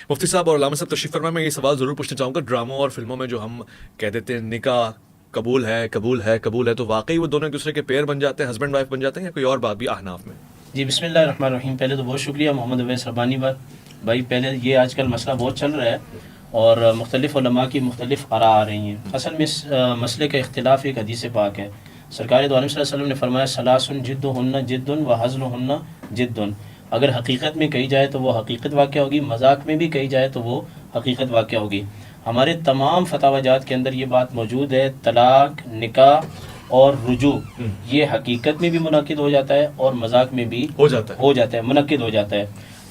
مفتی صاحب اور علامہ صاحب تشریف فرمائیں. میں یہ سوال ضرور پوچھنا چاہوں گا, ڈراموں اور فلموں میں جو ہم کہہ دیتے ہیں نکاح قبول ہے قبول ہے قبول ہے, تو واقعی وہ دونوں ایک دوسرے کے پیر بن جاتے ہیں, ہسبینڈ وائف بن جاتے ہیں, یا کوئی اور بات بھی احناف میں؟ جی بسم اللہ الرحمن الرحیم. پہلے تو بہت شکریہ محمد اویس ربانی بھائی. پہلے یہ آج کل مسئلہ بہت چل رہا ہے اور مختلف علماء کی مختلف آراء آ رہی ہیں. اصل میں اس مسئلے کا اختلاف ایک حدیث پاک ہے. سرکار دو عالم صلی اللہ علیہ وسلم نے فرمایا ثلاث جدہن جد و حزلہن جد. اگر حقیقت میں کہی جائے تو وہ حقیقت واقع ہوگی, مذاق میں بھی کہی جائے تو وہ حقیقت واقع ہوگی. ہمارے تمام فتاوی جات کے اندر یہ بات موجود ہے, طلاق, نکاح اور رجوع یہ حقیقت میں بھی منعقد ہو جاتا ہے اور مذاق میں بھی ہو جاتا ہے, منعقد ہو جاتا ہے.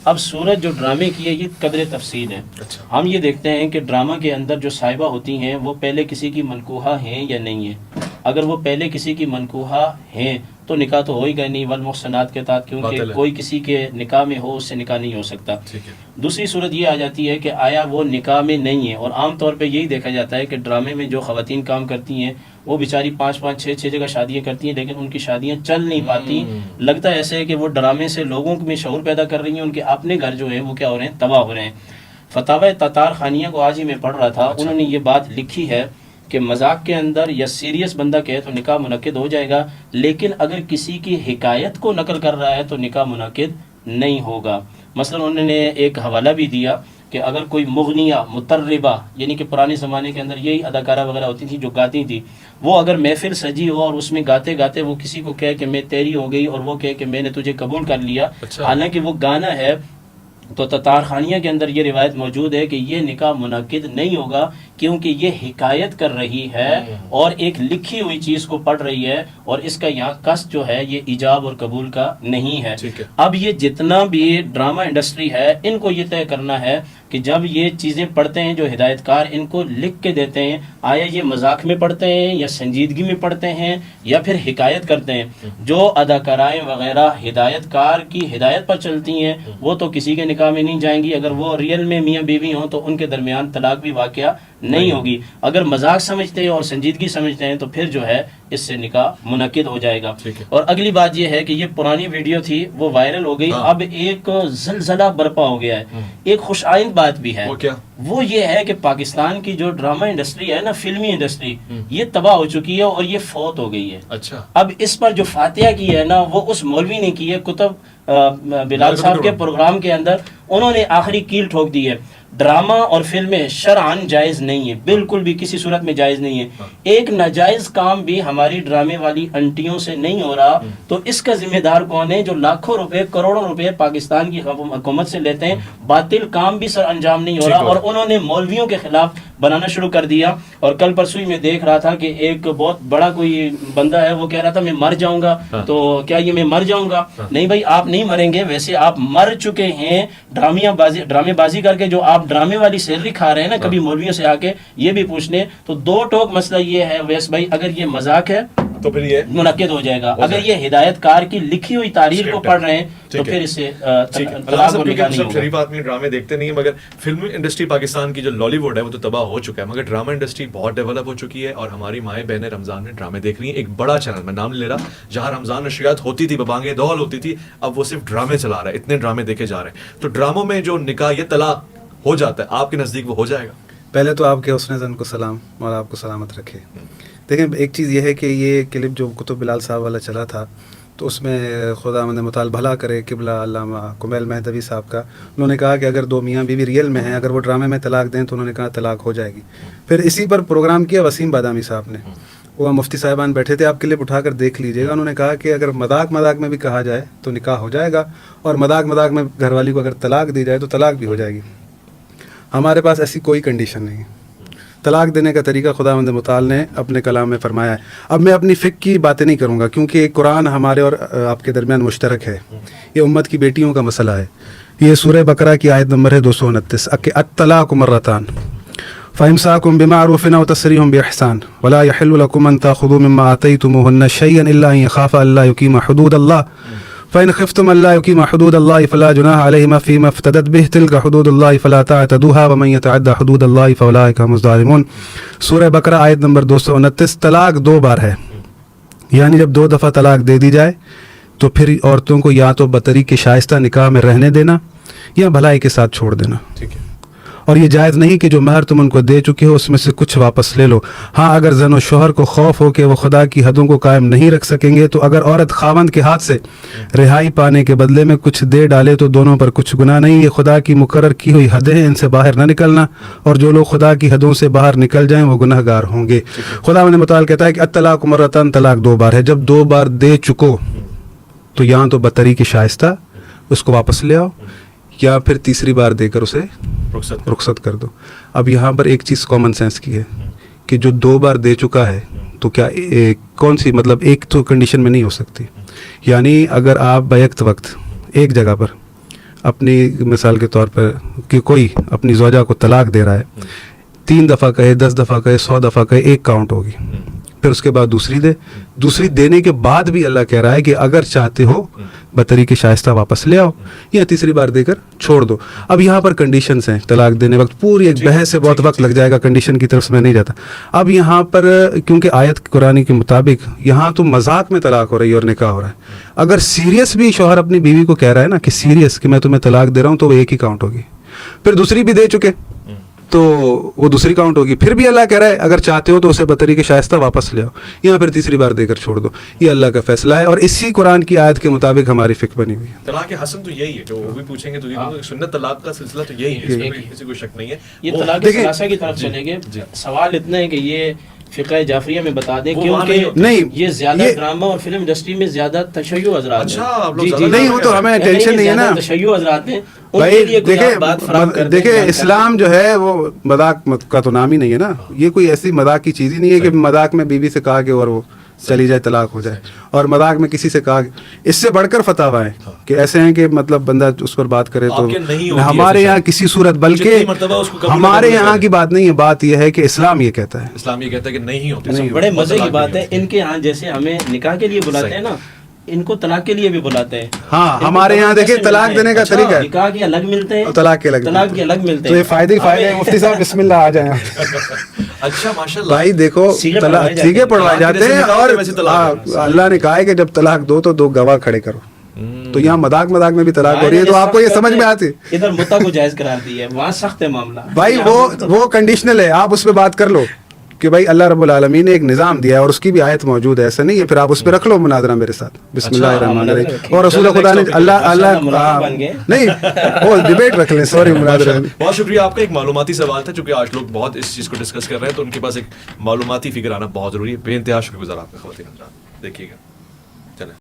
اب صورت جو ڈرامے کی ہے یہ قدر تفصیل ہے. ہم یہ دیکھتے ہیں کہ ڈرامہ کے اندر جو صاحبہ ہوتی ہیں وہ پہلے کسی کی منکوحہ ہیں یا نہیں ہیں. اگر وہ پہلے کسی کی منکوحہ ہیں تو نکاح تو ہو ہی گئے نہیں, والمحصنات کے تحت, کیونکہ کوئی کسی کے نکاح میں ہو اس سے نکاح نہیں ہو سکتا. دوسری صورت یہ آ جاتی ہے کہ آیا وہ نکاح میں نہیں ہے, اور عام طور پہ یہی دیکھا جاتا ہے کہ ڈرامے میں جو خواتین کام کرتی ہیں وہ بیچاری 5-5 6 جگہ شادیاں کرتی ہیں, لیکن ان کی شادیاں چل نہیں پاتی. لگتا ہے ایسے ہے کہ وہ ڈرامے سے لوگوں میں شعور پیدا کر رہی ہیں, ان کے اپنے گھر جو ہے وہ کیا ہو رہے ہیں, تباہ ہو رہے ہیں. فتاوی تتار خانیہ کو آج ہی میں پڑھ رہا تھا, انہوں نے یہ بات لکھی ہے کہ مذاق کے اندر یا سیریس بندہ کہے تو نکاح منعقد ہو جائے گا, لیکن اگر کسی کی حکایت کو نقل کر رہا ہے تو نکاح منعقد نہیں ہوگا. مثلا انہوں نے ایک حوالہ بھی دیا کہ اگر کوئی مغنیہ مطربہ, یعنی کہ پرانے زمانے کے اندر یہی اداکارہ وغیرہ ہوتی تھی جو گاتی تھی, وہ اگر محفل سجی ہو اور اس میں گاتے گاتے وہ کسی کو کہے کہ میں تیری ہو گئی اور وہ کہے کہ میں نے تجھے قبول کر لیا, حالانکہ وہ گانا ہے, تو تتار خانیہ کے اندر یہ روایت موجود ہے کہ یہ نکاح منعقد نہیں ہوگا, کیونکہ یہ حکایت کر رہی ہے اور ایک لکھی ہوئی چیز کو پڑھ رہی ہے, اور اس کا یہاں قصد جو ہے یہ ایجاب اور قبول کا نہیں ہے. اب یہ جتنا بھی ڈرامہ انڈسٹری ہے ان کو یہ طے کرنا ہے کہ جب یہ چیزیں پڑھتے ہیں جو ہدایت کار ان کو لکھ کے دیتے ہیں, آیا یہ مذاق میں پڑھتے ہیں یا سنجیدگی میں پڑھتے ہیں یا پھر حکایت کرتے ہیں. جو اداکارائیں وغیرہ ہدایت کار کی ہدایت پر چلتی ہیں وہ تو کسی کے نکاح میں نہیں جائیں گی. اگر وہ ریئل میں میاں بیوی ہوں تو ان کے درمیان طلاق بھی واقعہ نہیں ہوگی. اگر مذاق سمجھتے ہیں اور سنجیدگی سمجھتے ہیں تو پھر جو ہے اس سے نکاح منعقد ہو جائے گا. اور اگلی بات یہ ہے کہ یہ پرانی ویڈیو تھی, وہ وائرل ہو گئی, اب ایک زلزلہ برپا ہو گیا ہے. ایک خوش آئند بات بھی ہے, وہ یہ ہے کہ پاکستان کی جو ڈرامہ انڈسٹری ہے نا, فلمی انڈسٹری, یہ تباہ ہو چکی ہے اور یہ فوت ہو گئی ہے. اب اس پر جو فاتحہ کی ہے نا وہ اس مولوی نے کی ہے, کتب بلال صاحب کے پروگرام کے اندر انہوں نے آخری کیل ٹھوک دی ہے. ڈرامہ اور فلمیں شرعاً جائز نہیں ہے, بالکل بھی کسی صورت میں جائز نہیں ہے. ایک ناجائز کام بھی ہماری ڈرامے والی انٹیوں سے نہیں ہو رہا, تو اس کا ذمہ دار کون ہے جو لاکھوں روپے کروڑوں روپے پاکستان کی حکومت سے لیتے ہیں. باطل کام بھی سر انجام نہیں ہو رہا, اور انہوں نے مولویوں کے خلاف بنانا شروع کر دیا. اور کل پرسوں ہی میں دیکھ رہا تھا کہ ایک بہت بڑا کوئی بندہ ہے, وہ کہہ رہا تھا میں مر جاؤں گا. تو کیا یہ میں مر جاؤں گا؟ نہیں بھائی, آپ نہیں مریں گے, ویسے آپ مر چکے ہیں ڈرامے بازی کر کے. جو آپ ڈرامے والی سیلری کھا رہے ہیں نا کبھی مولویوں سے آ کے, یہ بھی پوچھ لیں. تو دو ٹوک مسئلہ یہ ہے ویس بھائی, اگر یہ مذاق ہے تو پھر یہ منعقد ہو جائے گا, اگر یہ ہدایت کار کی لکھی ہوئی تاریخ کو پڑھ رہے ہیں تو پھر اس سے شریف آدمی ڈرامے دیکھتے نہیں ہیں, مگر فلم انڈسٹری پاکستان کی جو لالی ووڈ ہے وہ تو تباہ ہو چکا ہے, مگر ڈرامہ انڈسٹری بہت ڈیولپ ہو چکی ہے, اور ہماری مائیں بہنیں رمضان میں ڈرامے دیکھ رہی ہیں. ایک بڑا چینل, میں نام لے رہا, جہاں رمضان نشریات ہوتی تھی, ببانگے دول ہوتی تھی, اب وہ صرف ڈرامے چلا رہا ہے. اتنے ڈرامے دیکھے جا رہے ہیں. تو ڈراموں میں جو نکاح یا طلاق ہو جاتا ہے, آپ کے نزدیک وہ ہو جائے گا؟ پہلے تو آپ کے حسن زن کو سلام, اور آپ کو سلامت رکھے. دیکھیں ایک چیز یہ ہے کہ یہ کلپ جو کتب بلال صاحب والا چلا تھا, تو اس میں خدا مند مطالع بھلا کرے قبلہ علامہ کمیل مہدوی صاحب کا, انہوں نے کہا کہ اگر دو میاں بیوی ریئل میں ہیں, اگر وہ ڈرامے میں طلاق دیں تو انہوں نے کہا طلاق ہو جائے گی. پھر اسی پر پروگرام کیا وسیم بادامی صاحب نے, وہ مفتی صاحبان بیٹھے تھے, آپ کلپ اٹھا کر دیکھ لیجیے گا. انہوں نے کہا کہ اگر مذاق میں بھی کہا جائے تو نکاح ہو جائے گا, اور مذاق میں گھر والی کو اگر طلاق دی جائے تو طلاق بھی ہو جائے گی. ہمارے پاس ایسی کوئی کنڈیشن نہیں. طلاق دینے کا طریقہ خداوند متعال نے اپنے کلام میں فرمایا ہے. اب میں اپنی فقہ کی باتیں نہیں کروں گا, کیونکہ قرآن ہمارے اور آپ کے درمیان مشترک ہے, یہ امت کی بیٹیوں کا مسئلہ ہے. یہ سورہ بقرہ کی آیت نمبر ہے 229, الطلاق مرتان فإمساك بمعروف أو تسريح بإحسان ولا يحل لكم أن تأخذوا مما آتيتموهن شيئا إلا أن يخافا ألا يقيما حدود الله فإن خفتم ألا يقيما حدود الله فلا جناح عليهما فيما افتدت به تلك حدود الله فلا تعتدوها ومن يتعدى حدود الله فأولئك هم الظالمون. سورہ بقرہ آیت نمبر 229. طلاق 2 بار ہے, یعنی جب 2 دفعہ طلاق دے دی جائے تو پھر عورتوں کو یا تو بطریق شائستہ نکاح میں رہنے دینا یا بھلائی کے ساتھ چھوڑ دینا. ٹھیک ہے. اور یہ جائز نہیں کہ جو مہر تم ان کو دے چکے ہو اس میں سے کچھ واپس لے لو. ہاں اگر زن و شوہر کو خوف ہو کہ وہ خدا کی حدوں کو قائم نہیں رکھ سکیں گے تو اگر عورت خاوند کے ہاتھ سے رہائی پانے کے بدلے میں کچھ دے ڈالے تو دونوں پر کچھ گناہ نہیں. یہ خدا کی مقرر کی ہوئی حدیں ہیں, ان سے باہر نہ نکلنا, اور جو لوگ خدا کی حدوں سے باہر نکل جائیں وہ گناہ گار ہوں گے. خدا متعال کہتا ہے کہ الطلاق مرتان, طلاق 2 بار ہے. جب 2 بار دے چکو تو یہاں تو بطریق شائستہ اس کو واپس لے آؤ, یا پھر تیسری بار دے کر اسے رخصت کر دو. اب یہاں پر ایک چیز کامن سینس کی ہے کہ جو 2 بار دے چکا ہے تو کیا کون سی مطلب ایک تو کنڈیشن میں نہیں ہو سکتی. یعنی اگر آپ بیک وقت ایک جگہ پر اپنی مثال کے طور پر کہ کوئی اپنی زوجہ کو طلاق دے رہا ہے, 3 دفعہ کہے, 10 دفعہ کہے, 100 دفعہ کہے, ایک کاؤنٹ ہوگی. پھر اس کے بعد دوسری دے, دوسری دینے کے بعد بھی اللہ کہہ رہا ہے کہ اگر چاہتے ہو بطریق شائستہ واپس لے آؤ, یا تیسری بار دے کر چھوڑ دو. اب یہاں پر کنڈیشنز ہیں طلاق دینے وقت, پوری ایک بحث سے بہت وقت لگ جائے گا, کنڈیشن کی طرف سے میں نہیں جاتا. اب یہاں پر کیونکہ آیت قرآن کے مطابق یہاں تو مذاق میں طلاق ہو رہی ہے اور نکاح ہو رہا ہے. اگر سیریس بھی شوہر اپنی بیوی کو کہہ رہا ہے نا کہ سیریس کہ میں تمہیں طلاق دے رہا ہوں, تو وہ ایک ہی کاؤنٹ ہوگی. پھر دوسری بھی دے چکے تو وہ دوسری کاؤنٹ ہوگی. پھر بھی اللہ کہہ رہا ہے اگر چاہتے ہو تو اسے بطریق شائستہ واپس لے آؤ, یا پھر تیسری بار دے کر چھوڑ دو. یہ اللہ کا فیصلہ ہے, اور اسی قرآن کی آیت کے مطابق ہماری فکر بنی ہوئی ہے. طلاق حسن تو یہی ہے, جو وہ بھی پوچھیں گے تو سنت طلاق کا سلسلہ تو یہی ہے, اس میں کسی کو شک نہیں ہے. یہ طلاق ثلاثہ کی طرف چلیں گے. سوال اتنا ہے کہ یہ فقہ جعفریہ میں بتا دیں کیونکہ یہ زیادہ ڈرامہ اور فلم انڈسٹری میں زیادہ تشیع حضرات ہیں. نہیں وہ تو ہمیں ٹینشن نہیں ہے نا تشیع حضرات ہیں. بھائی دیکھیں اسلام جو ہے وہ مذاق کا تو نام ہی نہیں ہے نا. یہ کوئی ایسی مذاق کی چیز ہی نہیں ہے کہ مذاق میں بیوی سے کہا کہ اور وہ چلی جائے طلاق ہو جائے, اور مذاق میں کسی سے کہا. اس سے بڑھ کر فتح ہے کہ ایسے ہیں کہ مطلب بندہ اس پر بات کرے تو ہمارے یہاں کسی صورت, بلکہ ہمارے یہاں کی بات نہیں ہے, بات یہ ہے کہ اسلام یہ کہتا ہے, اسلام یہ کہتا ہے کہ نہیں ہوتی. بڑے مزے کی بات ہے, ان کے یہاں جیسے ہمیں نکاح کے لیے بلاتے ہیں نا, ان کو طلاق کے لیے بھی بلاتے ہیں. ہاں ہمارے یہاں دیکھیں طلاق دینے کا طریقہ ہے, نکاح کے الگ ملتے ہیں, طلاق کے الگ ملتے ہیں. تو یہ فائدے ہیں. مفتی صاحب بسم اللہ آ جائیں. اچھا ماشاءاللہ بھائی دیکھو سیگے پڑھوائے جاتے ہیں, اور اللہ نے کہا ہے کہ جب طلاق دو تو 2 گواہ کھڑے کرو. تو یہاں مذاق میں بھی طلاق ہو رہی ہے, تو آپ کو یہ سمجھ میں آتی. ادھر متع کو جائز قرار دی ہے, وہاں سخت ہے معاملہ. بھائی وہ کنڈیشنل ہے, آپ اس پہ بات کر لو کہ بھائی اللہ رب العالمین نے ایک نظام دیا ہے اور اس کی بھی آیت موجود ہے, ایسا نہیں ہے. پھر آپ اس پہ رکھ لو مناظرہ میرے ساتھ. بسم اللہ الرحمن الرحیم. اور رسول خدا نے اللہ نہیں وہ ڈبیٹ رکھ لیں, سوری مناظرہ. بہت شکریہ آپ کا. ایک معلوماتی سوال تھا, چونکہ آج لوگ بہت اس چیز کو ڈسکس کر رہے ہیں, تو ان کے پاس ایک معلوماتی فکر آنا بہت ضروری ہے. بے انتہا شکریہ گزار آپ کا خواتین حضرات. دیکھیے گا چلیں.